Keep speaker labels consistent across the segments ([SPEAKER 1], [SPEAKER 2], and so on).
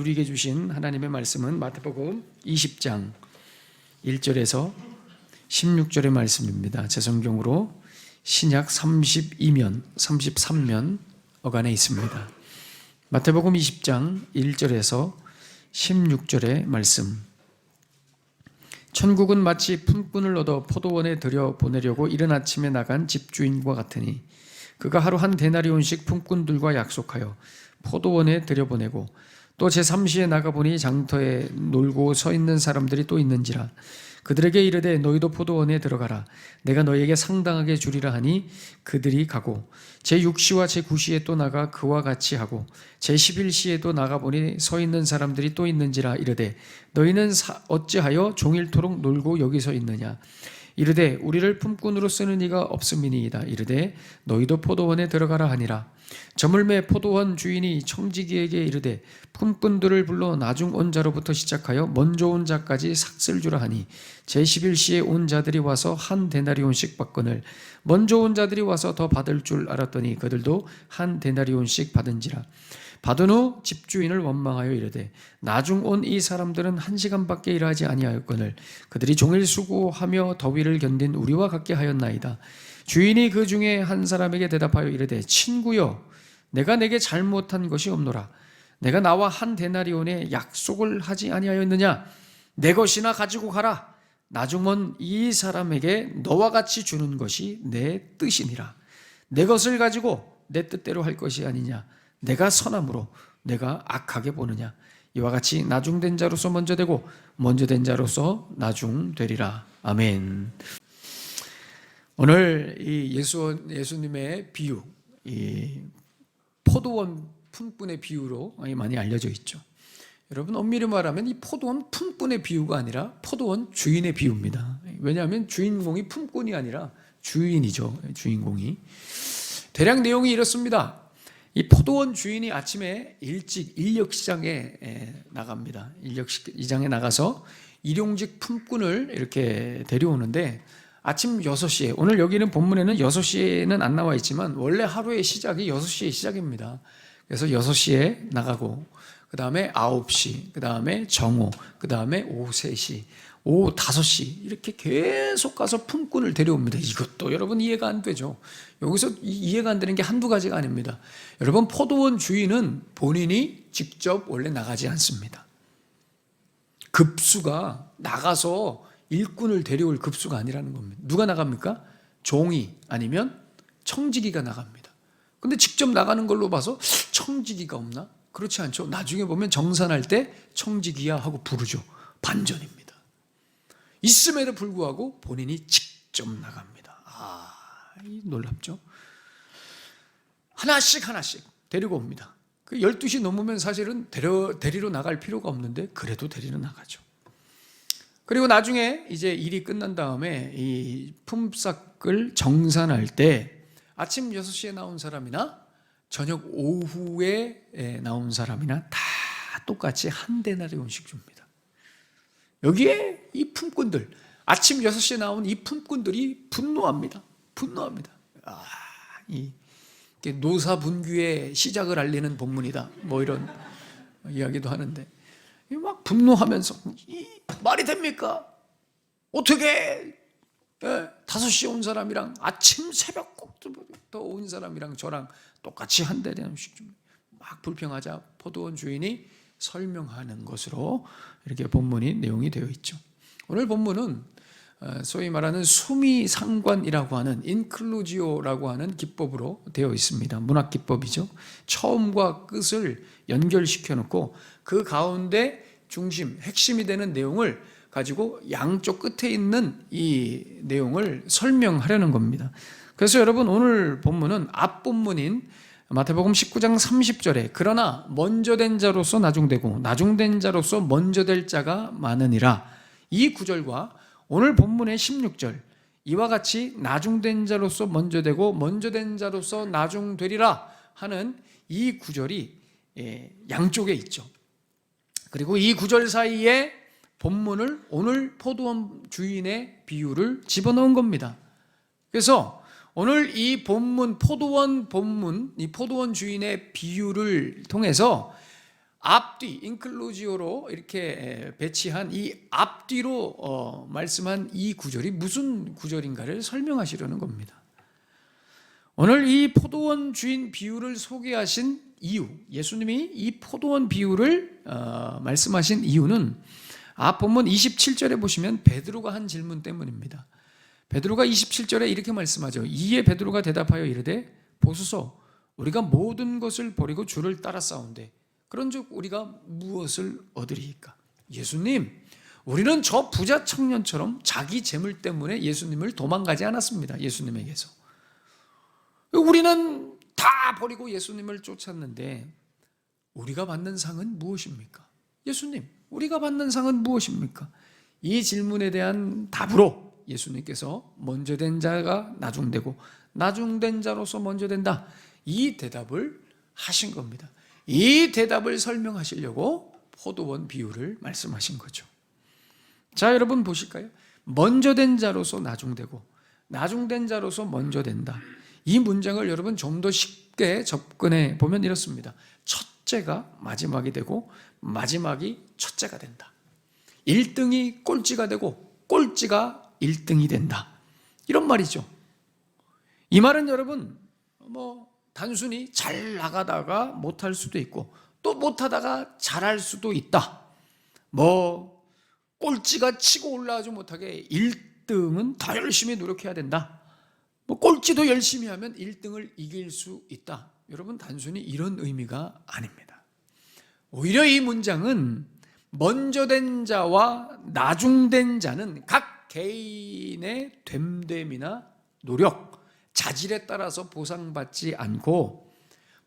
[SPEAKER 1] 우리에게 주신 하나님의 말씀은 마태복음 20장 1절에서 16절의 말씀입니다. 제 성경으로 신약 32면, 33면 어간에 있습니다. 마태복음 20장 1절에서 16절의 말씀. 천국은 마치 품꾼을 얻어 포도원에 들여 보내려고 이른 아침에 나간 집주인과 같으니 그가 하루 한 데나리온씩 품꾼들과 약속하여 포도원에 들여보내고 또 제3시에 나가보니 장터에 놀고 서 있는 사람들이 또 있는지라 그들에게 이르되 너희도 포도원에 들어가라 내가 너희에게 상당하게 주리라 하니 그들이 가고 제6시와 제9시에 또 나가 그와 같이 하고 제11시에도 나가보니 서 있는 사람들이 또 있는지라 이르되 너희는 어찌하여 종일토록 놀고 여기 서 있느냐 이르되 우리를 품꾼으로 쓰는 이가 없음이니이다. 이르되 너희도 포도원에 들어가라 하니라. 저물매 포도원 주인이 청지기에게 이르되 품꾼들을 불러 나중 온 자로부터 시작하여 먼저 온 자까지 삭슬 주라 하니 제11시에 온 자들이 와서 한 데나리온씩 받거늘 먼저 온 자들이 와서 더 받을 줄 알았더니 그들도 한 데나리온씩 받은지라. 받은 후 집주인을 원망하여 이르되 나중 온 이 사람들은 1시간밖에 일하지 아니하였거늘 그들이 종일 수고하며 더위를 견딘 우리와 같게 하였나이다. 주인이 그 중에 한 사람에게 대답하여 이르되 친구여 내가 내게 잘못한 것이 없노라. 내가 나와 한 데나리온에 약속을 하지 아니하였느냐. 내 것이나 가지고 가라. 나중 온 이 사람에게 너와 같이 주는 것이 내 뜻이니라. 내 것을 가지고 내 뜻대로 할 것이 아니냐. 내가 선함으로 내가 악하게 보느냐. 이와 같이 나중된 자로서 먼저 되고 먼저 된 자로서 나중되리라. 아멘. 오늘 이 예수님의 비유, 이 포도원 품꾼의 비유로 많이 알려져 있죠. 여러분 엄밀히 말하면 이 포도원 품꾼의 비유가 아니라 포도원 주인의 비유입니다. 왜냐하면 주인공이 품꾼이 아니라 주인이죠. 주인공이. 대략 내용이 이렇습니다. 이 포도원 주인이 아침에 일찍 인력시장에 나갑니다. 인력시장에 나가서 일용직 품꾼을 이렇게 데려오는데 아침 6시에, 오늘 여기는 본문에는 6시에는 안 나와 있지만 원래 하루의 시작이 6시에 시작입니다. 그래서 6시에 나가고 그 다음에 9시, 그 다음에 정오, 그 다음에 오후 3시, 오후 5시 이렇게 계속 가서 품꾼을 데려옵니다. 이것도 여러분 이해가 안 되죠. 여기서 이해가 안 되는 게 한두 가지가 아닙니다. 여러분 포도원 주인은 본인이 직접 원래 나가지 않습니다. 급수가 나가서 일꾼을 데려올 급수가 아니라는 겁니다. 누가 나갑니까? 종이 아니면 청지기가 나갑니다. 근데 직접 나가는 걸로 봐서 청지기가 없나? 그렇지 않죠. 나중에 보면 정산할 때 청지기야 하고 부르죠. 반전입니다. 있음에도 불구하고 본인이 직접 나갑니다. 놀랍죠? 하나씩 데리고 옵니다. 그 12시 넘으면 사실은 데리러 나갈 필요가 없는데 그래도 데리러 나가죠. 그리고 나중에 이제 일이 끝난 다음에 이 품삯을 정산할 때 아침 6시에 나온 사람이나 저녁 오후에 나온 사람이나 다 똑같이 한 데나리온씩 줍니다. 여기에 이 품꾼들, 아침 6시에 나온 이 품꾼들이 분노합니다. 이 노사분규의 시작을 알리는 본문이다. 뭐 이런 이야기도 하는데 막 분노하면서 말이 됩니까? 어떻게 5시에 온 사람이랑 아침 새벽 꼭부터 온 사람이랑 저랑 똑같이 한 데나리온씩 줍니다. 막 불평하자 포도원 주인이 설명하는 것으로 이렇게 본문이 내용이 되어 있죠. 오늘 본문은 소위 말하는 수미상관이라고 하는 인클루지오라고 하는 기법으로 되어 있습니다. 문학 기법이죠. 처음과 끝을 연결시켜 놓고 그 가운데 중심, 핵심이 되는 내용을 가지고 양쪽 끝에 있는 이 내용을 설명하려는 겁니다. 그래서 여러분 오늘 본문은 앞본문인 마태복음 19장 30절에 그러나 먼저 된 자로서 나중되고 나중된 자로서 먼저 될 자가 많으니라 이 구절과 오늘 본문의 16절 이와 같이 나중된 자로서 먼저 되고 먼저 된 자로서 나중되리라 하는 이 구절이 양쪽에 있죠. 그리고 이 구절 사이에 본문을 오늘 포도원 주인의 비유를 집어넣은 겁니다. 그래서 오늘 이 본문, 이 포도원 주인의 비유를 통해서 앞뒤 인클루지오로 이렇게 배치한 이 앞뒤로 말씀한 이 구절이 무슨 구절인가를 설명하시려는 겁니다. 오늘 이 포도원 주인 비유를 소개하신 이유, 예수님이 이 포도원 비유를 말씀하신 이유는 본문 27절에 보시면 베드로가 한 질문 때문입니다. 베드로가 27절에 이렇게 말씀하죠. 이에 베드로가 대답하여 이르되 보소서 우리가 모든 것을 버리고 주를 따랐사온데 그런즉 우리가 무엇을 얻으리이까? 예수님, 우리는 저 부자 청년처럼 자기 재물 때문에 예수님을 도망가지 않았습니다. 예수님에게서 우리는 다 버리고 예수님을 쫓았는데 우리가 받는 상은 무엇입니까? 예수님, 우리가 받는 상은 무엇입니까? 이 질문에 대한 답으로 예수님께서 먼저 된 자가 나중되고 나중된 자로서 먼저 된다, 이 대답을 하신 겁니다. 이 대답을 설명하시려고 포도원 비유를 말씀하신 거죠. 자, 여러분 보실까요? 먼저 된 자로서 나중되고 나중된 자로서 먼저 된다, 이 문장을 여러분 좀 더 쉽게 접근해 보면 이렇습니다. 첫째가 마지막이 되고 마지막이 첫째가 된다. 1등이 꼴찌가 되고 꼴찌가 1등이 된다, 이런 말이죠. 이 말은 여러분 단순히 잘 나가다가 못할 수도 있고 또 못하다가 잘할 수도 있다. 꼴찌가 치고 올라가지 못하게 1등은 더 열심히 노력해야 된다. 꼴찌도 열심히 하면 1등을 이길 수 있다. 여러분, 단순히 이런 의미가 아닙니다. 오히려 이 문장은 먼저 된 자와 나중된 자는 각 개인의 됨됨이나 노력, 자질에 따라서 보상받지 않고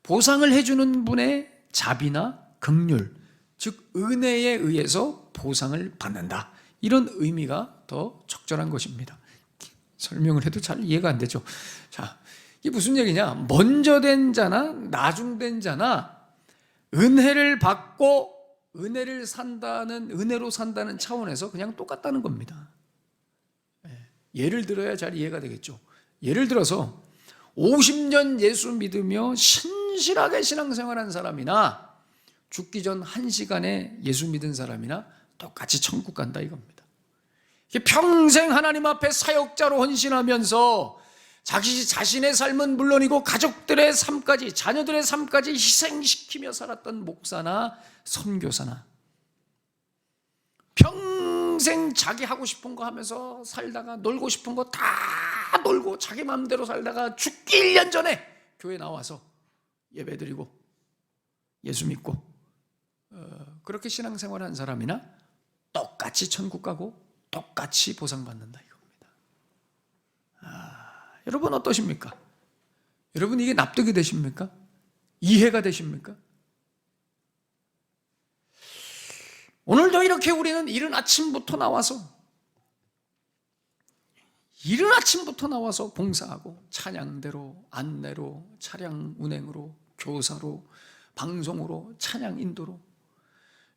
[SPEAKER 1] 보상을 해주는 분의 자비나 긍휼, 즉 은혜에 의해서 보상을 받는다, 이런 의미가 더 적절한 것입니다. 설명을 해도 잘 이해가 안 되죠. 자, 이게 무슨 얘기냐? 먼저 된 자나 나중된 자나 은혜를 받고 은혜로 산다는 차원에서 그냥 똑같다는 겁니다. 예를 들어야 잘 이해가 되겠죠. 예를 들어서 50년 예수 믿으며 신실하게 신앙생활한 사람이나 죽기 전 1시간에 예수 믿은 사람이나 똑같이 천국 간다 이겁니다. 평생 하나님 앞에 사역자로 헌신하면서 자신의 삶은 물론이고 가족들의 삶까지, 자녀들의 삶까지 희생시키며 살았던 목사나 선교사나 평생 자기 하고 싶은 거 하면서 살다가 놀고 싶은 거 다 놀고 자기 마음대로 살다가 죽기 1년 전에 교회 나와서 예배드리고 예수 믿고 그렇게 신앙생활한 사람이나 똑같이 천국 가고 똑같이 보상받는다 이겁니다. 여러분 어떠십니까? 여러분 이게 납득이 되십니까? 이해가 되십니까? 오늘도 이렇게 우리는 이른 아침부터 나와서 봉사하고 찬양대로, 안내로, 차량 운행으로, 교사로, 방송으로, 찬양 인도로,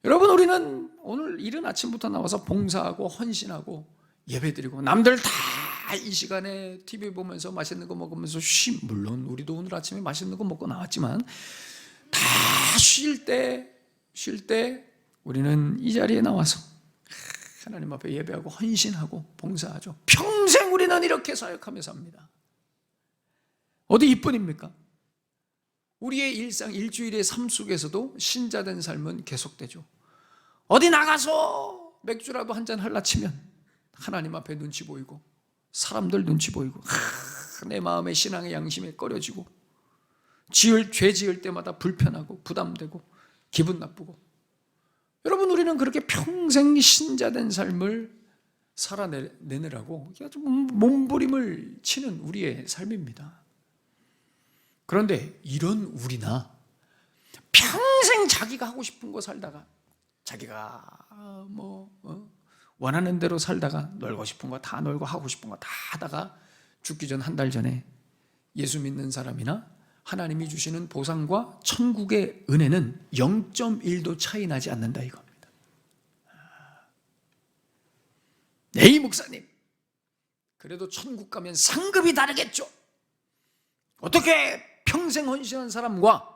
[SPEAKER 1] 여러분 우리는 오늘 이른 아침부터 나와서 봉사하고 헌신하고 예배드리고 남들 다 이 시간에 TV 보면서 맛있는 거 먹으면서 물론 우리도 오늘 아침에 맛있는 거 먹고 나왔지만 다 쉴 때 우리는 이 자리에 나와서 하나님 앞에 예배하고 헌신하고 봉사하죠. 평생 우리는 이렇게 사역하며 삽니다. 어디 이뿐입니까? 우리의 일상, 일주일의 삶 속에서도 신자된 삶은 계속되죠. 어디 나가서 맥주라도 한잔 할라 치면 하나님 앞에 눈치 보이고 사람들 눈치 보이고 내 마음의 신앙의 양심에 꺼려지고 죄 지을 때마다 불편하고 부담되고 기분 나쁘고, 여러분 우리는 그렇게 평생 신자된 삶을 살아내느라고 아주 몸부림을 치는 우리의 삶입니다. 그런데 이런 우리나 평생 자기가 하고 싶은 거 살다가 자기가 원하는 대로 살다가 놀고 싶은 거 다 놀고 하고 싶은 거 다 하다가 죽기 전 한 달 전에 예수 믿는 사람이나 하나님이 주시는 보상과 천국의 은혜는 0.1도 차이 나지 않는다 이겁니다. 네, 목사님, 그래도 천국 가면 상급이 다르겠죠. 어떻게 평생 헌신한 사람과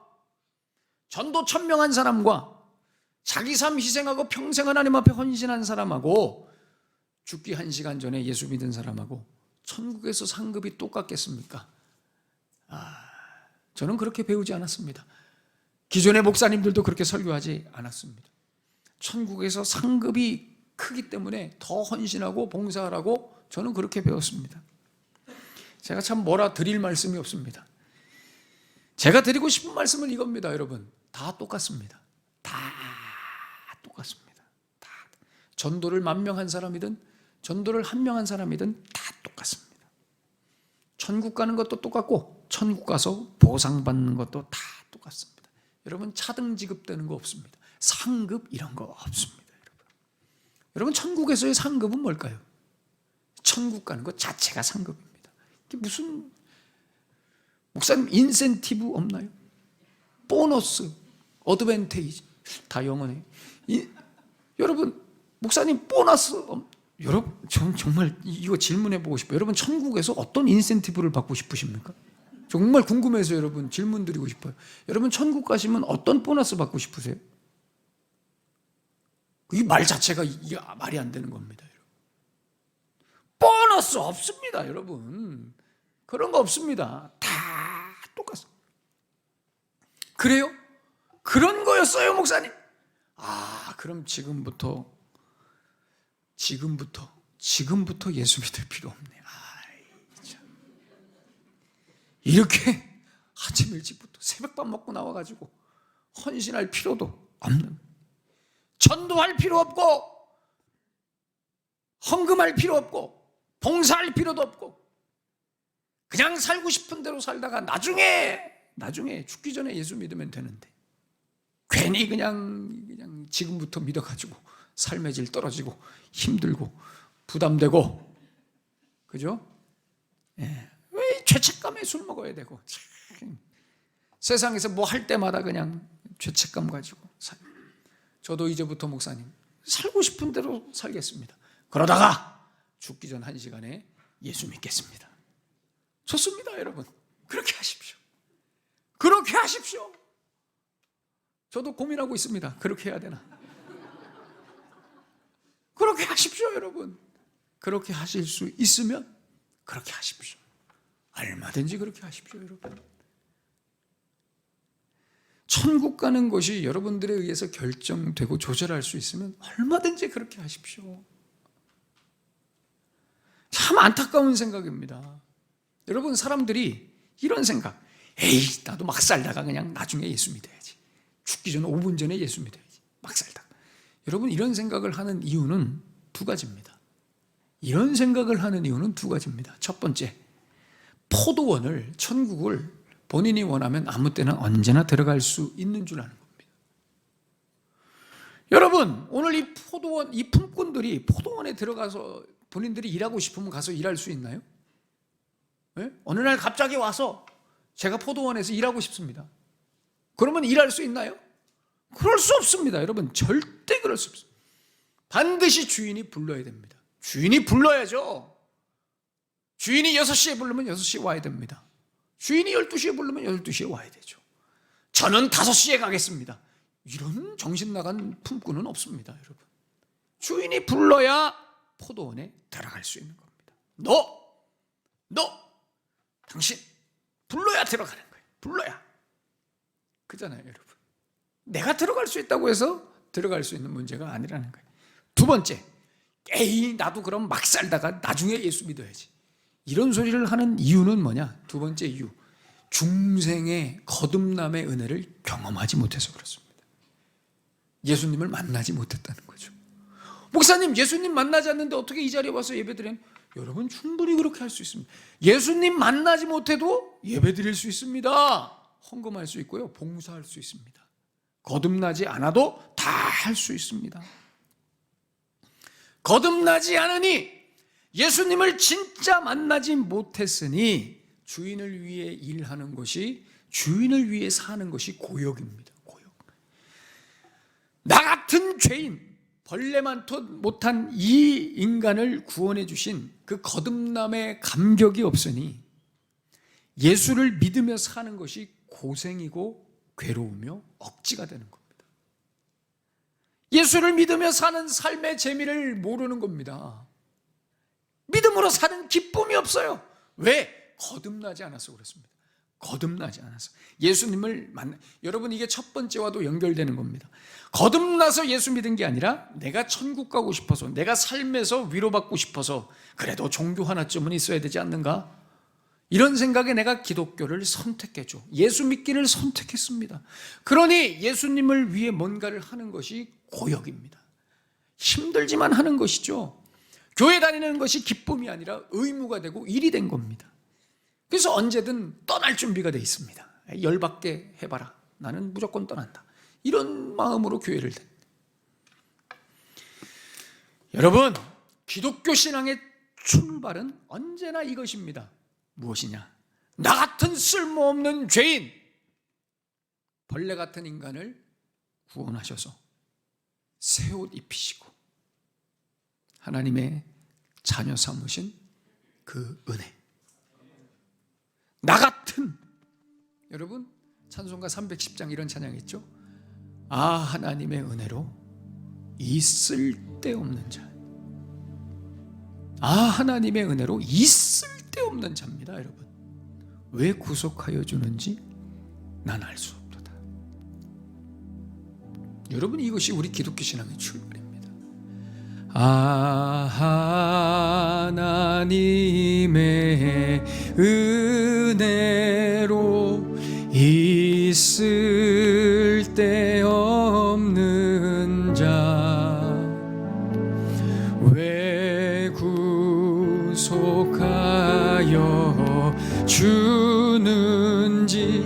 [SPEAKER 1] 전도 천명한 사람과 자기 삶 희생하고 평생 하나님 앞에 헌신한 사람하고 죽기 1시간 전에 예수 믿은 사람하고 천국에서 상급이 똑같겠습니까? 저는 그렇게 배우지 않았습니다. 기존의 목사님들도 그렇게 설교하지 않았습니다. 천국에서 상급이 크기 때문에 더 헌신하고 봉사하라고 저는 그렇게 배웠습니다. 제가 참 뭐라 드릴 말씀이 없습니다. 제가 드리고 싶은 말씀은 이겁니다. 여러분, 다 똑같습니다. 다 똑같습니다. 다. 전도를 10,000명 한 사람이든 전도를 1명 한 사람이든 다 똑같습니다. 천국 가는 것도 똑같고 천국 가서 보상받는 것도 다 똑같습니다. 여러분, 차등 지급되는 거 없습니다. 상급 이런 거 없습니다. 여러분, 천국에서의 상급은 뭘까요? 천국 가는 것 자체가 상급입니다. 이게 무슨 목사님 인센티브 없나요? 보너스, 어드밴테이지 다 영어네. 여러분, 목사님 보너스 여러분, 전 정말 이거 질문해 보고 싶어요. 여러분, 천국에서 어떤 인센티브를 받고 싶으십니까? 정말 궁금해서 여러분 질문 드리고 싶어요. 여러분, 천국 가시면 어떤 보너스 받고 싶으세요? 이 말 자체가 이게 말이 안 되는 겁니다. 보너스 없습니다, 여러분. 그런 거 없습니다. 다 똑같습니다. 그래요? 그런 거였어요, 목사님? 그럼 지금부터 예수 믿을 필요 없네. 참. 이렇게 아침 일찍부터 새벽밥 먹고 나와가지고 헌신할 필요도 없는, 전도할 필요 없고 헌금할 필요 없고 봉사할 필요도 없고 그냥 살고 싶은 대로 살다가 나중에 죽기 전에 예수 믿으면 되는데 괜히 그냥 지금부터 믿어가지고 삶의 질 떨어지고 힘들고 부담되고, 그죠? 왜 죄책감에 술 먹어야 되고, 참. 세상에서 뭐 할 때마다 그냥 죄책감 가지고 살고. 저도 이제부터 목사님 살고 싶은 대로 살겠습니다. 그러다가 죽기 전 1시간에 예수 믿겠습니다. 좋습니다, 여러분. 그렇게 하십시오. 그렇게 하십시오. 저도 고민하고 있습니다. 그렇게 해야 되나? 그렇게 하십시오, 여러분. 그렇게 하실 수 있으면 그렇게 하십시오. 얼마든지 그렇게 하십시오, 여러분. 천국 가는 것이 여러분들에 의해서 결정되고 조절할 수 있으면 얼마든지 그렇게 하십시오. 참 안타까운 생각입니다. 여러분, 사람들이 이런 생각, 에이, 나도 막 살다가 그냥 나중에 예수 믿어야지. 죽기 전 5분 전에 예수 믿어야지. 막 살다가. 여러분, 이런 생각을 하는 이유는 2가지입니다. 이런 생각을 하는 이유는 2가지입니다. 첫 번째, 포도원을, 천국을 본인이 원하면 아무 때나 언제나 들어갈 수 있는 줄 아는 겁니다. 여러분, 오늘 이 포도원, 이 품꾼들이 포도원에 들어가서 본인들이 일하고 싶으면 가서 일할 수 있나요? 네? 어느 날 갑자기 와서 제가 포도원에서 일하고 싶습니다. 그러면 일할 수 있나요? 그럴 수 없습니다. 여러분, 절대 그럴 수 없습니다. 반드시 주인이 불러야 됩니다. 주인이 불러야죠. 주인이 6시에 부르면 6시에 와야 됩니다. 주인이 12시에 부르면 12시에 와야 되죠. 저는 5시에 가겠습니다. 이런 정신 나간 품꾼은 없습니다, 여러분. 주인이 불러야 포도원에 들어갈 수 있는 겁니다. 당신 불러야 들어가는 거예요. 불러야. 그잖아요, 여러분. 내가 들어갈 수 있다고 해서 들어갈 수 있는 문제가 아니라는 거예요. 2번째, 에이, 나도 그럼 막 살다가 나중에 예수 믿어야지. 이런 소리를 하는 이유는 뭐냐? 2번째 이유, 중생의 거듭남의 은혜를 경험하지 못해서 그렇습니다. 예수님을 만나지 못했다는 거죠. 목사님, 예수님 만나지 않는데 어떻게 이 자리에 와서 예배드려요? 여러분, 충분히 그렇게 할 수 있습니다. 예수님 만나지 못해도 예배드릴 수 있습니다. 헌금할 수 있고요, 봉사할 수 있습니다. 거듭나지 않아도 다 할 수 있습니다. 거듭나지 않으니, 예수님을 진짜 만나지 못했으니 주인을 위해 일하는 것이, 주인을 위해 사는 것이 고역입니다. 고역. 나 같은 죄인, 벌레만 못한 이 인간을 구원해 주신 그 거듭남의 감격이 없으니 예수를 믿으며 사는 것이 고생이고 괴로우며 억지가 되는 겁니다. 예수를 믿으며 사는 삶의 재미를 모르는 겁니다. 믿음으로 사는 기쁨이 없어요. 왜? 거듭나지 않아서 그렇습니다. 거듭나지 않아서. 예수님을 여러분, 이게 첫 번째와도 연결되는 겁니다. 거듭나서 예수 믿은 게 아니라 내가 천국 가고 싶어서, 내가 삶에서 위로받고 싶어서 그래도 종교 하나쯤은 있어야 되지 않는가? 이런 생각에 내가 기독교를 선택했죠. 예수 믿기를 선택했습니다. 그러니 예수님을 위해 뭔가를 하는 것이 고역입니다. 힘들지만 하는 것이죠. 교회 다니는 것이 기쁨이 아니라 의무가 되고 일이 된 겁니다. 그래서 언제든 떠날 준비가 되어 있습니다. 열받게 해봐라. 나는 무조건 떠난다. 이런 마음으로 교회를 다닙니다. 여러분, 기독교 신앙의 출발은 언제나 이것입니다. 무엇이냐? 나 같은 쓸모없는 죄인, 벌레 같은 인간을 구원하셔서 새 옷 입히시고 하나님의 자녀 삼으신 그 은혜. 나 같은, 여러분 찬송가 310장 이런 찬양 있죠? 아, 하나님의 은혜로 이 쓸데없는 자. 아, 하나님의 은혜로 이 쓸데없는 자입니다. 여러분, 왜 구속하여 주는지 난 알 수 없도다. 여러분, 이것이 우리 기독교 신앙의 출발입니다. 아, 하나님의 은혜로 이 쓸데없는 자 왜 구속하여 주는지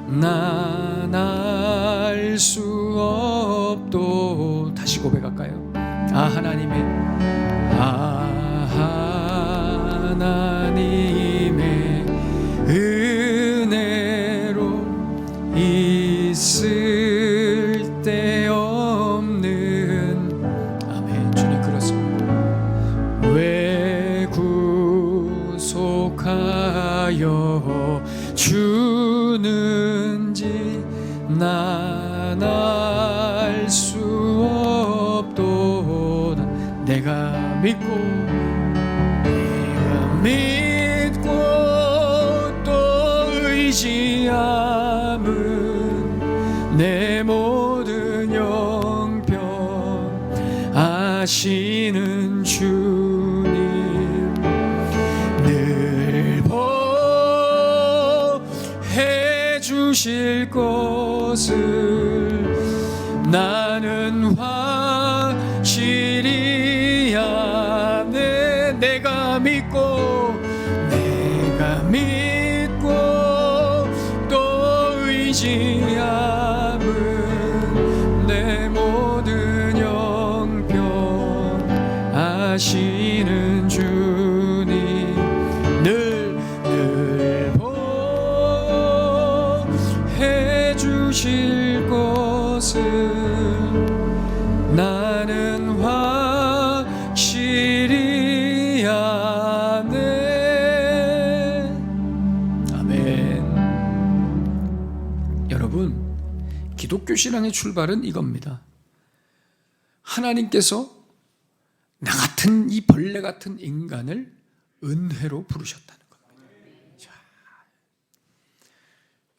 [SPEAKER 1] 난 알 수 없도. 다시 고백할까요? 아, 하나님의 은혜로 이 쓸데없는, 아멘. 주님, 그렇습니다. 왜 구속하여 주는지 난 알 수 없도다. 내가 믿고 또 의지함은 내 모든 형편 아시는 주님 늘 보해 주실 것을 나는 확실히 아네. 내가 믿고 또 의지함은 내 모든 형편 아시는 주님 늘 보해 주실 것을 나는 확실히 아네. 아멘. 여러분, 기독교 신앙의 출발은 이겁니다. 하나님께서 나 같은 이 벌레 같은 인간을 은혜로 부르셨다는 겁니다. 자,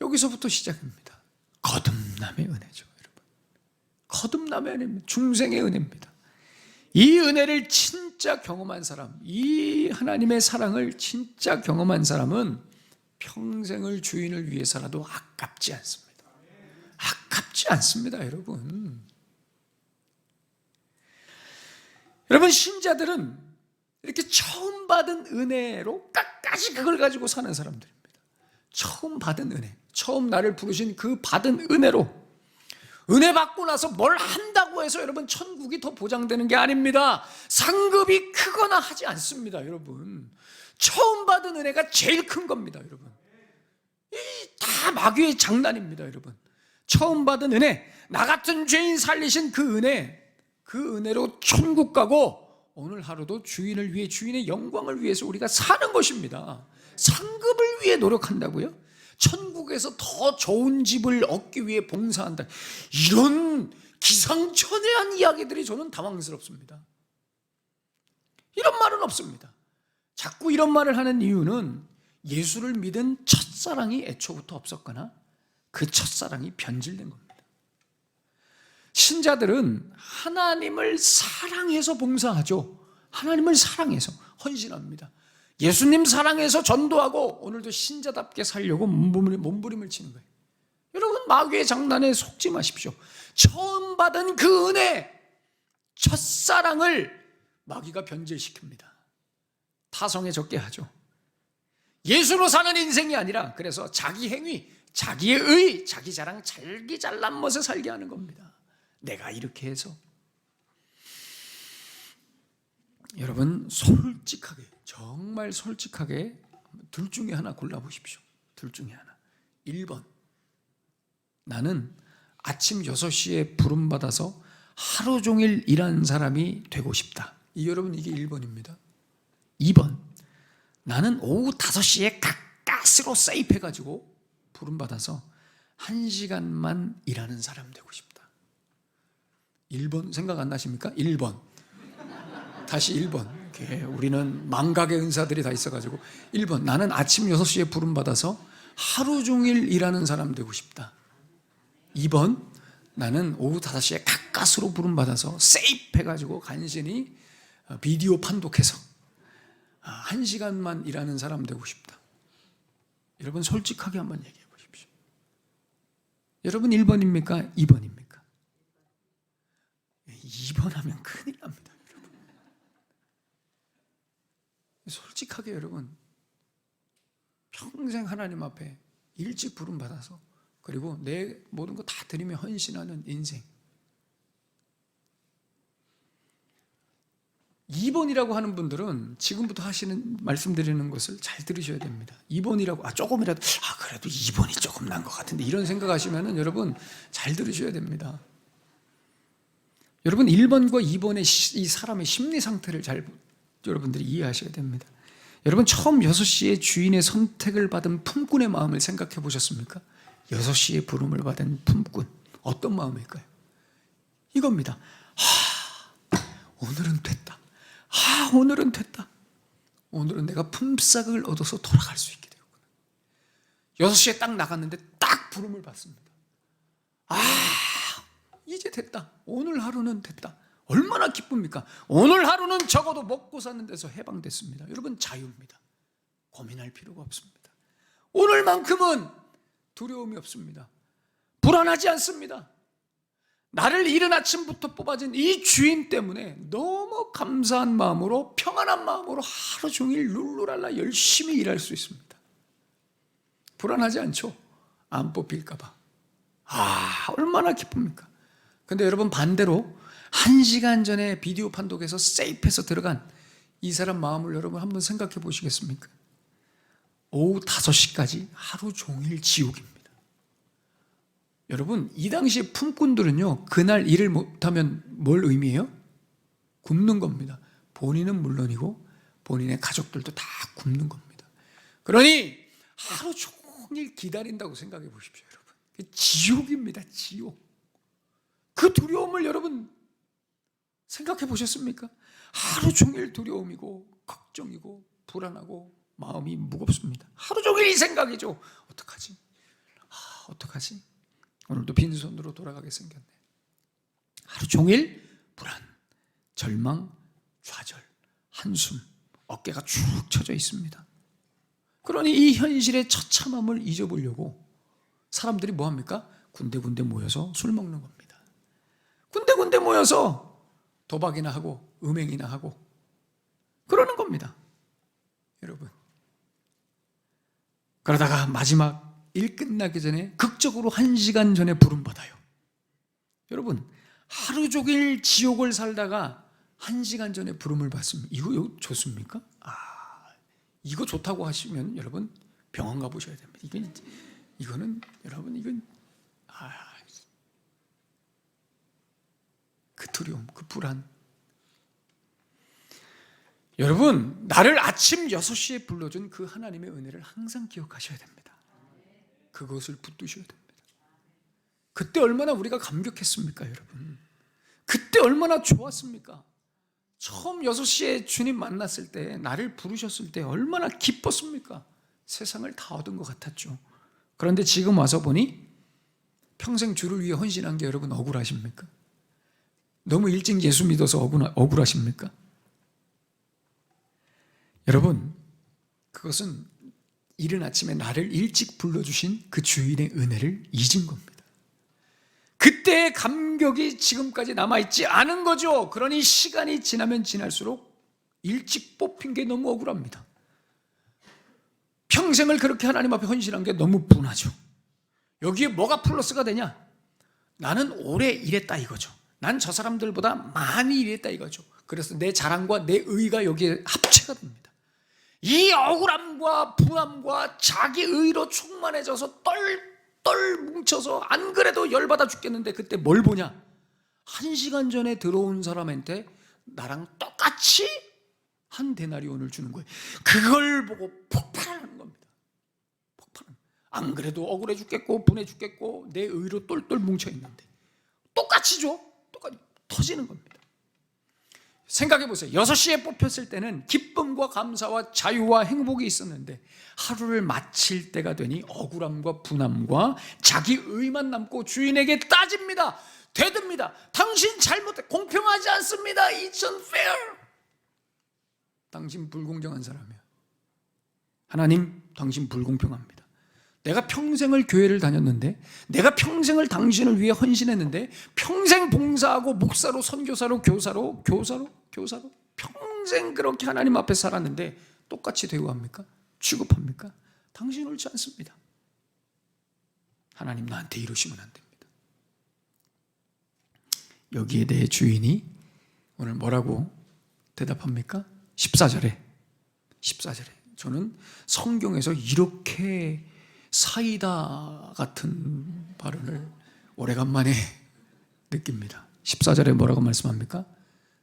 [SPEAKER 1] 여기서부터 시작입니다. 거듭남의 은혜죠, 여러분. 거듭남의 은혜입니다. 중생의 은혜입니다. 이 은혜를 진짜 경험한 사람, 이 하나님의 사랑을 진짜 경험한 사람은 평생을 주인을 위해서라도 아깝지 않습니다. 아깝지 않습니다, 여러분. 여러분, 신자들은 이렇게 처음 받은 은혜로 끝까지 그걸 가지고 사는 사람들입니다. 처음 받은 은혜, 처음 나를 부르신 그 받은 은혜로, 은혜 받고 나서 뭘 한다고 해서 여러분 천국이 더 보장되는 게 아닙니다. 상급이 크거나 하지 않습니다, 여러분. 처음 받은 은혜가 제일 큰 겁니다, 여러분. 이 다 마귀의 장난입니다, 여러분. 처음 받은 은혜, 나 같은 죄인 살리신 그 은혜, 그 은혜로 천국 가고 오늘 하루도 주인을 위해, 주인의 영광을 위해서 우리가 사는 것입니다. 상급을 위해 노력한다고요? 천국에서 더 좋은 집을 얻기 위해 봉사한다, 이런 기상천외한 이야기들이 저는 당황스럽습니다. 이런 말은 없습니다. 자꾸 이런 말을 하는 이유는 예수를 믿은 첫사랑이 애초부터 없었거나 그 첫사랑이 변질된 겁니다. 신자들은 하나님을 사랑해서 봉사하죠. 하나님을 사랑해서 헌신합니다. 예수님 사랑해서 전도하고 오늘도 신자답게 살려고 몸부림을 치는 거예요. 여러분, 마귀의 장난에 속지 마십시오. 처음 받은 그 은혜, 첫사랑을 마귀가 변질시킵니다. 타성에 적게 하죠. 예수로 사는 인생이 아니라 그래서 자기 행위, 자기의 의, 자기 자랑, 자기 잘난 멋에 살게 하는 겁니다. 내가 이렇게 해서. 여러분, 솔직하게, 정말 솔직하게 둘 중에 하나 골라보십시오. 둘 중에 하나. 1번, 나는 아침 6시에 부름받아서 하루 종일 일하는 사람이 되고 싶다. 여러분, 이게 1번입니다. 2번, 나는 오후 5시에 가까스로 세입해가지고 부름받아서 1시간만 일하는 사람 되고 싶다. 1번 생각 안 나십니까? 1번. 다시 1번. 우리는 망각의 은사들이 다 있어가지고 1번, 나는 아침 6시에 부름받아서 하루 종일 일하는 사람 되고 싶다. 2번, 나는 오후 5시에 가까스로 부름받아서 세입해가지고 간신히 비디오 판독해서 1시간만 일하는 사람 되고 싶다. 여러분, 솔직하게 한번 얘기해 보십시오. 여러분, 1번입니까? 2번입니까? 2번 하면 큰일 납니다. 여러분, 솔직하게 여러분, 평생 하나님 앞에 일찍 부름받아서 그리고 내 모든 거 다 드리며 헌신하는 인생. 2번이라고 하는 분들은 지금부터 말씀드리는 것을 잘 들으셔야 됩니다. 2번이라고, 조금이라도, 그래도 2번이 조금 난 것 같은데, 이런 생각하시면은 여러분 잘 들으셔야 됩니다. 여러분, 1번과 2번의 이 사람의 심리 상태를 잘 여러분들이 이해하셔야 됩니다. 여러분, 처음 6시에 주인의 선택을 받은 품꾼의 마음을 생각해 보셨습니까? 6시에 부름을 받은 품꾼, 어떤 마음일까요? 이겁니다. 오늘은 됐다. 오늘은 됐다. 오늘은 내가 품삯을 얻어서 돌아갈 수 있게 되었구나. 6시에 딱 나갔는데 딱 부름을 받습니다. 이제 됐다. 오늘 하루는 됐다. 얼마나 기쁩니까? 오늘 하루는 적어도 먹고 사는 데서 해방됐습니다. 여러분, 자유입니다. 고민할 필요가 없습니다. 오늘만큼은 두려움이 없습니다. 불안하지 않습니다. 나를 이른 아침부터 뽑아진 이 주인 때문에 너무 감사한 마음으로, 평안한 마음으로 하루 종일 룰루랄라 열심히 일할 수 있습니다. 불안하지 않죠? 안 뽑힐까 봐. 얼마나 기쁩니까? 근데 여러분, 반대로 1시간 전에 비디오 판독에서 세입해서 들어간 이 사람 마음을 여러분 한번 생각해 보시겠습니까? 오후 5시까지 하루 종일 지옥입니다. 여러분, 이 당시에 품꾼들은요, 그날 일을 못하면 뭘 의미해요? 굶는 겁니다. 본인은 물론이고 본인의 가족들도 다 굶는 겁니다. 그러니 하루 종일 기다린다고 생각해 보십시오. 여러분, 지옥입니다. 지옥. 그 두려움을 여러분 생각해 보셨습니까? 하루 종일 두려움이고 걱정이고 불안하고 마음이 무겁습니다. 하루 종일 이 생각이죠. 어떡하지? 어떡하지? 오늘도 빈손으로 돌아가게 생겼네. 하루 종일 불안, 절망, 좌절, 한숨, 어깨가 축 처져 있습니다. 그러니 이 현실의 처참함을 잊어보려고 사람들이 뭐합니까? 군데군데 모여서 술 먹는 겁니다. 군데군데 모여서 도박이나 하고 음행이나 하고 그러는 겁니다. 여러분, 그러다가 마지막 일 끝나기 전에 극적으로 1시간 전에 부름받아요. 여러분, 하루 종일 지옥을 살다가 1시간 전에 부름을 받습니다. 이거 좋습니까? 이거 좋다고 하시면 여러분 병원 가보셔야 됩니다. 이거는 여러분, 이건 그 두려움, 그 불안. 여러분, 나를 아침 6시에 불러준 그 하나님의 은혜를 항상 기억하셔야 됩니다. 그것을 붙드셔야 됩니다. 그때 얼마나 우리가 감격했습니까, 여러분? 그때 얼마나 좋았습니까? 처음 6시에 주님 만났을 때, 나를 부르셨을 때 얼마나 기뻤습니까? 세상을 다 얻은 것 같았죠. 그런데 지금 와서 보니 평생 주를 위해 헌신한 게 여러분 억울하십니까? 너무 일찍 예수 믿어서 억울하십니까? 여러분, 그것은 이른 아침에 나를 일찍 불러주신 그 주인의 은혜를 잊은 겁니다. 그때의 감격이 지금까지 남아있지 않은 거죠. 그러니 시간이 지나면 지날수록 일찍 뽑힌 게 너무 억울합니다. 평생을 그렇게 하나님 앞에 헌신한 게 너무 분하죠. 여기에 뭐가 플러스가 되냐? 나는 오래 일했다 이거죠. 난 저 사람들보다 많이 일했다 이거죠. 그래서 내 자랑과 내 의가 여기에 합체가 됩니다. 이 억울함과 분함과 자기 의로 충만해져서 똘똘 뭉쳐서 안 그래도 열받아 죽겠는데 그때 뭘 보냐? 1시간 전에 들어온 사람한테 나랑 똑같이 한 데나리온을 주는 거예요. 그걸 보고 폭발하는 겁니다. 폭발하는. 안 그래도 억울해 죽겠고 분해 죽겠고 내 의로 똘똘 뭉쳐 있는데 똑같이 줘. 똑같이 터지는 겁니다. 생각해 보세요. 6시에 뽑혔을 때는 기쁨과 감사와 자유와 행복이 있었는데 하루를 마칠 때가 되니 억울함과 분함과 자기 의만 남고 주인에게 따집니다. 되듭니다. 당신 잘못해. 공평하지 않습니다. It's unfair. 당신 불공정한 사람이야. 하나님, 당신 불공평합니다. 내가 평생을 교회를 다녔는데, 내가 평생을 당신을 위해 헌신했는데, 평생 봉사하고 목사로 선교사로 교사로 평생 그렇게 하나님 앞에 살았는데 똑같이 대우합니까? 취급합니까? 당신 옳지 않습니다. 하나님 나한테 이러시면 안 됩니다. 여기에 대해 주인이 오늘 뭐라고 대답합니까? 14절에 저는 성경에서 이렇게 사이다 같은 발언을 오래간만에 느낍니다. 14절에 뭐라고 말씀합니까?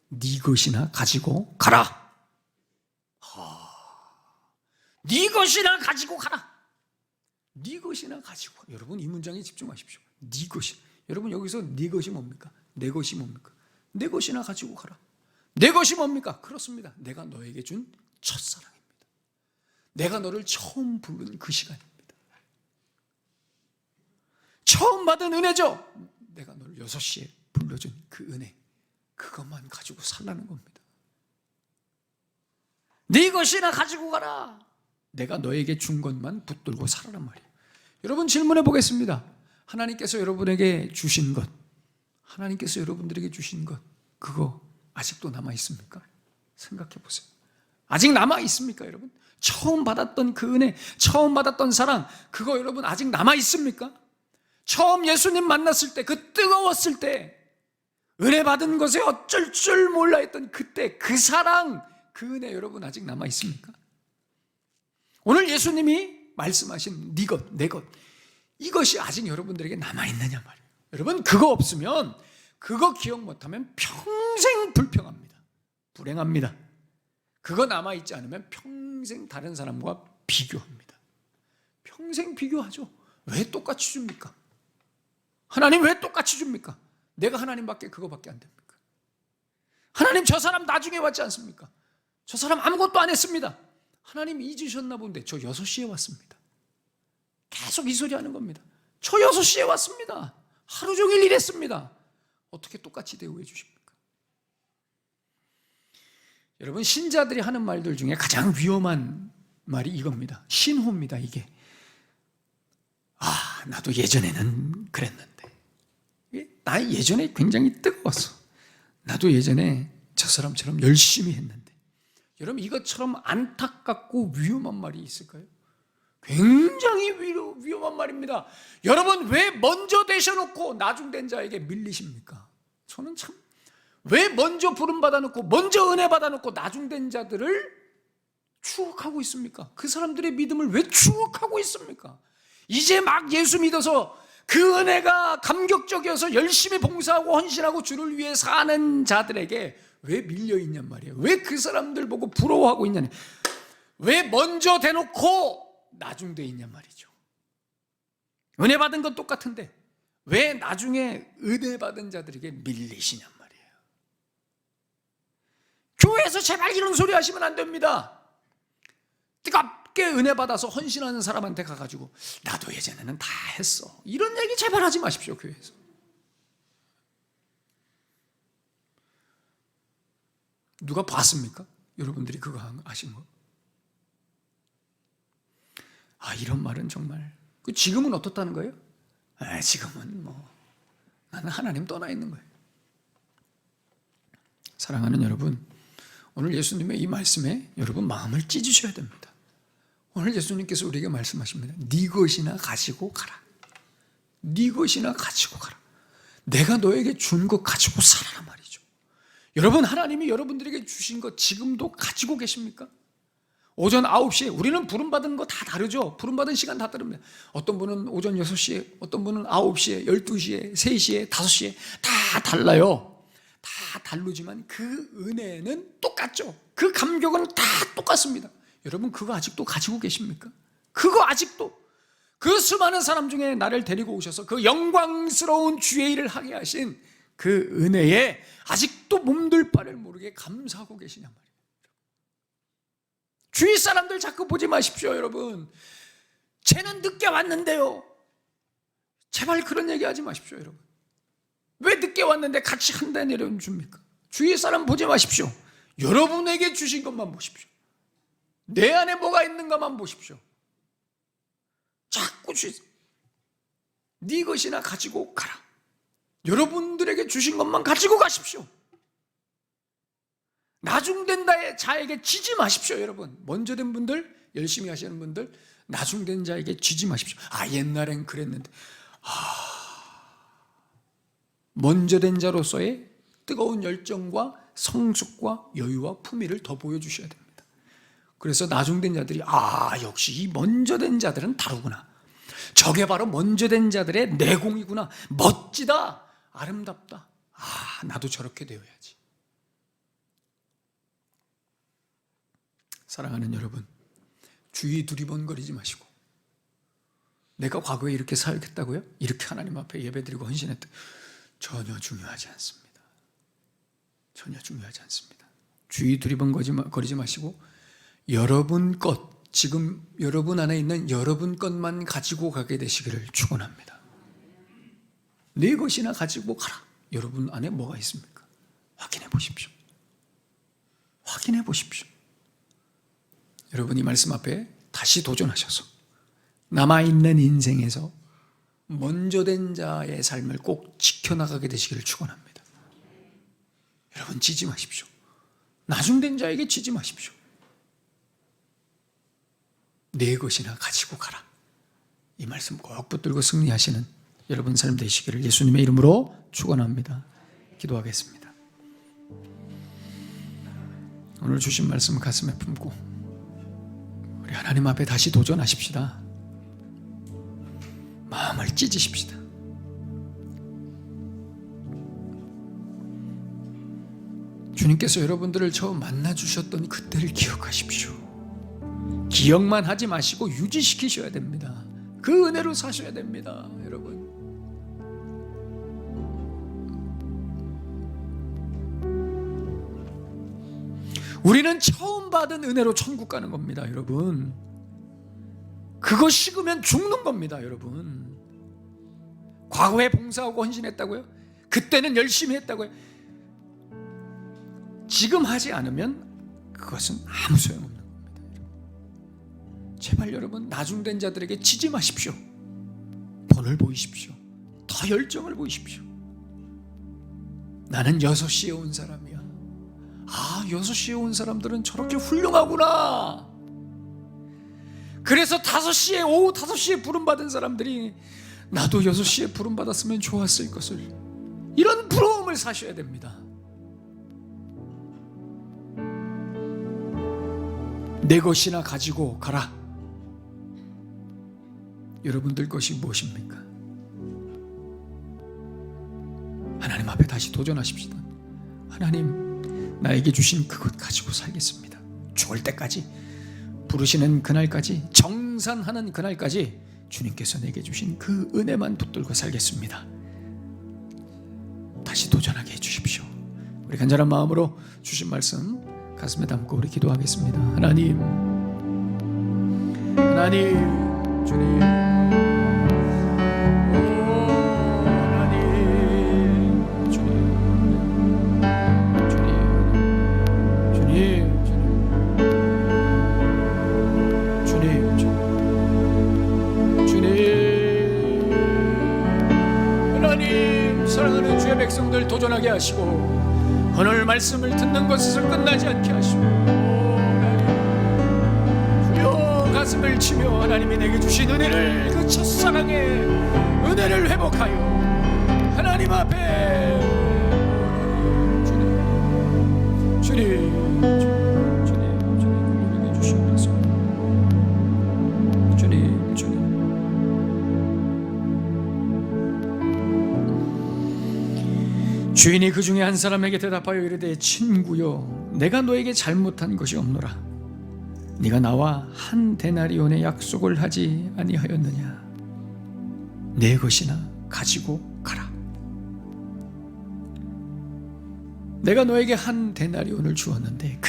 [SPEAKER 1] 네 것이나 가지고 가라. 네 것이나 가지고 가라. 네 것이나 가지고. 여러분 이 문장에 집중하십시오. 네 것이. 여러분 여기서 네 것이 뭡니까? 내 것이 뭡니까? 내 것이나 가지고 가라. 내 것이 뭡니까? 그렇습니다. 내가 너에게 준 첫사랑입니다. 내가 너를 처음 부른 그 시간입니다. 처음 받은 은혜죠. 내가 너를 6시에 불러준 그 은혜, 그것만 가지고 살라는 겁니다. 네 것이나 가지고 가라. 내가 너에게 준 것만 붙들고 살아란 말이에요. 여러분 질문해 보겠습니다. 하나님께서 여러분에게 주신 것, 하나님께서 여러분들에게 주신 것, 그거 아직도 남아 있습니까? 생각해 보세요. 아직 남아 있습니까, 여러분? 처음 받았던 그 은혜, 처음 받았던 사랑, 그거 여러분 아직 남아 있습니까? 처음 예수님 만났을 때, 그 뜨거웠을 때, 은혜 받은 것에 어쩔 줄 몰라 했던 그때 그 사랑, 그 은혜 여러분 아직 남아 있습니까? 오늘 예수님이 말씀하신 네 것, 내 것, 이것이 아직 여러분들에게 남아 있느냐 말이에요. 여러분 그거 없으면, 그거 기억 못하면 평생 불평합니다. 불행합니다. 그거 남아있지 않으면 평생 다른 사람과 비교합니다. 평생 비교하죠. 왜 똑같이 줍니까? 하나님 왜 똑같이 줍니까? 내가 하나님밖에 그거밖에 안 됩니까? 하나님 저 사람 나중에 왔지 않습니까? 저 사람 아무것도 안 했습니다. 하나님 잊으셨나 본데 저 6시에 왔습니다. 계속 이 소리 하는 겁니다. 저 6시에 왔습니다. 하루 종일 일했습니다. 어떻게 똑같이 대우해 주십니까? 여러분 신자들이 하는 말들 중에 가장 위험한 말이 이겁니다. 신호입니다. 이게 나도 예전에는 그랬는데, 나 예전에 굉장히 뜨거웠어. 나도 예전에 저 사람처럼 열심히 했는데. 여러분 이것처럼 안타깝고 위험한 말이 있을까요? 굉장히 위험한 말입니다. 여러분 왜 먼저 되셔놓고 나중된 자에게 밀리십니까? 저는 참, 왜 먼저 부름 받아놓고 먼저 은혜 받아놓고 나중된 자들을 추억하고 있습니까? 그 사람들의 믿음을 왜 추억하고 있습니까? 이제 막 예수 믿어서 그 은혜가 감격적이어서 열심히 봉사하고 헌신하고 주를 위해 사는 자들에게 왜 밀려있냔 말이에요. 왜 그 사람들 보고 부러워하고 있냐니, 왜 먼저 대놓고 나중돼 있냔 말이죠. 은혜 받은 건 똑같은데, 왜 나중에 은혜 받은 자들에게 밀리시냔 말이에요. 교회에서 제발 이런 소리 하시면 안 됩니다. 뜨겁게 은혜 받아서 헌신하는 사람한테 가가지고 나도 예전에는 다 했어, 이런 얘기 제발 하지 마십시오. 교회에서. 누가 봤습니까? 여러분들이 그거 하신 거? 이런 말은 정말. 지금은 어떻다는 거예요? 지금은 나는 하나님 떠나 있는 거예요. 사랑하는 여러분, 오늘 예수님의 이 말씀에 여러분 마음을 찢으셔야 됩니다. 오늘 예수님께서 우리에게 말씀하십니다. 네 것이나 가지고 가라. 네 것이나 가지고 가라. 내가 너에게 준 것 가지고 살아라 말이죠. 여러분, 하나님이 여러분들에게 주신 것 지금도 가지고 계십니까? 오전 9시에, 우리는 부름받은 거 다 다르죠. 부름받은 시간 다 다릅니다. 어떤 분은 오전 6시에, 어떤 분은 9시에, 12시에, 3시에, 5시에 다 달라요. 다 다르지만 그 은혜는 똑같죠. 그 감격은 다 똑같습니다. 여러분, 그거 아직도 가지고 계십니까? 그거 아직도, 그 수많은 사람 중에 나를 데리고 오셔서 그 영광스러운 주의 일을 하게 하신 그 은혜에 아직도 몸둘 바를 모르게 감사하고 계시냔 말이에요. 주위 사람들 자꾸 보지 마십시오. 여러분, 쟤는 늦게 왔는데요. 제발 그런 얘기 하지 마십시오. 여러분, 왜 늦게 왔는데 같이 한 달 내려줍니까? 주위 사람 보지 마십시오. 여러분에게 주신 것만 보십시오. 내 안에 뭐가 있는가만 보십시오. 자꾸 네 것이나 가지고 가라. 여러분들에게 주신 것만 가지고 가십시오. 나중된 자에게 지지 마십시오. 여러분, 먼저 된 분들, 열심히 하시는 분들, 나중된 자에게 지지 마십시오. 옛날엔 그랬는데. 먼저 된 자로서의 뜨거운 열정과 성숙과 여유와 품위를 더 보여주셔야 됩니다. 그래서 나중된 자들이 역시 이 먼저 된 자들은 다르구나. 저게 바로 먼저 된 자들의 내공이구나. 멋지다, 아름답다. 나도 저렇게 되어야지. 사랑하는 여러분, 주위 두리번거리지 마시고, 내가 과거에 이렇게 살겠다고요? 이렇게 하나님 앞에 예배드리고 헌신했다, 전혀 중요하지 않습니다. 전혀 중요하지 않습니다. 주위 두리번거리지 마시고, 여러분 것, 지금 여러분 안에 있는 여러분 것만 가지고 가게 되시기를 축원합니다. 내 것이나 가지고 가라. 여러분 안에 뭐가 있습니까? 확인해 보십시오. 확인해 보십시오. 여러분, 이 말씀 앞에 다시 도전하셔서 남아있는 인생에서 먼저 된 자의 삶을 꼭 지켜나가게 되시기를 축원합니다. 여러분, 지지 마십시오. 나중된 자에게 지지 마십시오. 내 것이나 가지고 가라. 이 말씀 꼭 붙들고 승리하시는 여러분 삶 되시기를 예수님의 이름으로 축원합니다. 기도하겠습니다. 오늘 주신 말씀 가슴에 품고 우리 하나님 앞에 다시 도전하십시다. 마음을 찢으십시다. 주님께서 여러분들을 처음 만나주셨던 그때를 기억하십시오. 기억만 하지 마시고 유지시키셔야 됩니다. 그 은혜로 사셔야 됩니다. 여러분, 우리는 처음 받은 은혜로 천국 가는 겁니다. 여러분, 그거 식으면 죽는 겁니다. 여러분, 과거에 봉사하고 헌신했다고요? 그때는 열심히 했다고요? 지금 하지 않으면 그것은 아무 소용없는 겁니다. 제발 여러분, 나중된 자들에게 치지 마십시오. 본을 보이십시오. 더 열정을 보이십시오. 나는 6시에 온 사람이야. 6시에 온 사람들은 저렇게 훌륭하구나. 그래서 오후 5시에 부름받은 사람들이 나도 6시에 부름받았으면 좋았을 것을, 이런 부러움을 사셔야 됩니다. 내 것이나 가지고 가라. 여러분들 것이 무엇입니까? 하나님 앞에 다시 도전하십시다. 하나님, 나에게 주신 그것 가지고 살겠습니다. 죽을 때까지, 부르시는 그날까지, 정산하는 그날까지 주님께서 내게 주신 그 은혜만 붙들고 살겠습니다. 도전하게 해주십시오. 우리 간절한 마음으로 주신 말씀 가슴에 담고 우리 기도하겠습니다. 하나님, 주님, 사랑하는 주의 백성들 도전하게 하시고 오늘 말씀을 듣는 것에서 끝나지 않게 하시고 주여 가슴을 치며 하나님이 내게 주신 은혜를, 그 첫사랑의 은혜를 회복하여 하나님 앞에 주님 공급해 주시옵소서. 주님 주인이 그 중에 한 사람에게 대답하여 이르되 친구여, 내가 너에게 잘못한 것이 없노라. 네가 나와 한 데나리온의 약속을 하지 아니하였느냐. 내 것이나 가지고 가라. 내가 너에게 한 데나리온을 주었는데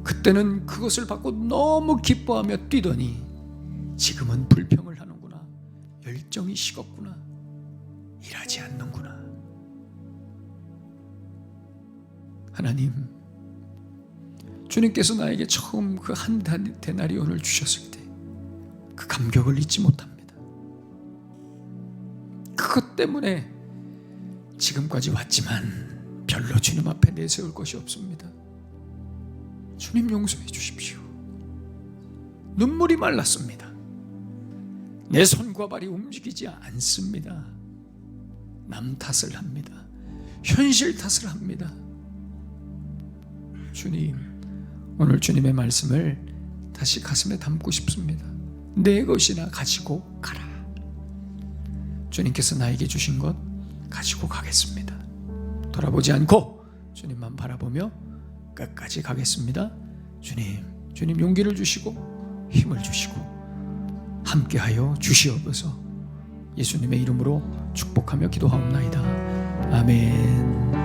[SPEAKER 1] 그때는 그것을 받고 너무 기뻐하며 뛰더니 지금은 불평을 하는구나. 열정이 식었구나. 일하지 않는구나. 하나님, 주님께서 나에게 처음 그 한 데나리온을 주셨을 때 그 감격을 잊지 못합니다. 그것 때문에 지금까지 왔지만 별로 주님 앞에 내세울 것이 없습니다. 주님 용서해 주십시오. 눈물이 말랐습니다. 내 손과 발이 움직이지 않습니다. 남 탓을 합니다. 현실 탓을 합니다. 주님, 오늘 주님의 말씀을 다시 가슴에 담고 싶습니다. 내 것이나 가지고 가라. 주님께서 나에게 주신 것 가지고 가겠습니다. 돌아보지 않고 주님만 바라보며 끝까지 가겠습니다. 주님 용기를 주시고 힘을 주시고 함께하여 주시옵소서. 예수님의 이름으로 축복하며 기도하옵나이다. 아멘.